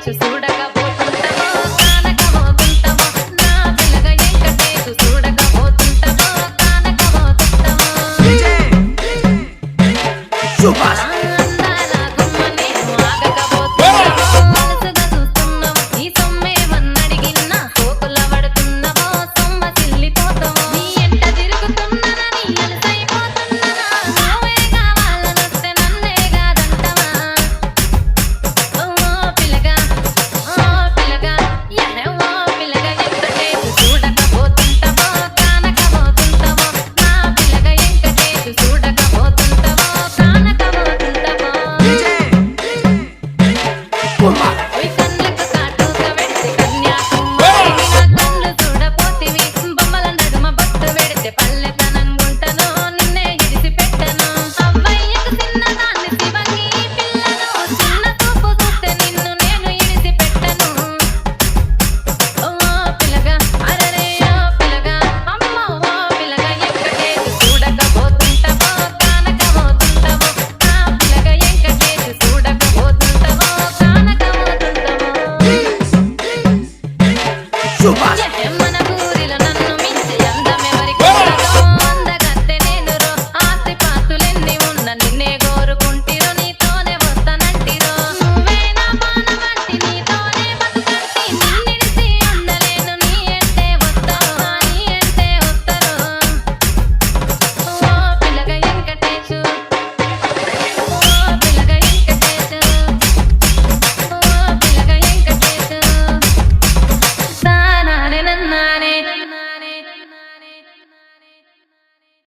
వెంకటేశు చూడకపోతుంటవో కానకపోతుంటవో నా పిల్లగ వెంకటేశు చూడకపోతుంటవో కానకపోతుంటవో అందాల గుమ్మనే ఆగకపోతుంటవో మనసుగా చూస్తున్నావు నీ సొమ్మేమన్నడిగిన్నా సోకుల పడుతున్నవో సొమ్మ సిల్లిపోతావో నీ ఎంట తిరుగుతున్నదని అలసైపోతున్నదా నువ్వే కావాలనొస్తే నన్నే కాదంటవా ఓ పిల్లగా యహే ఓ పిల్లగా వెంకటేశు చూడకపోతుంటవో కానకపోతుంటవో నా పిల్లగా వెంకటేశు చూడకపోతుంటవో కానకపోతుంటవో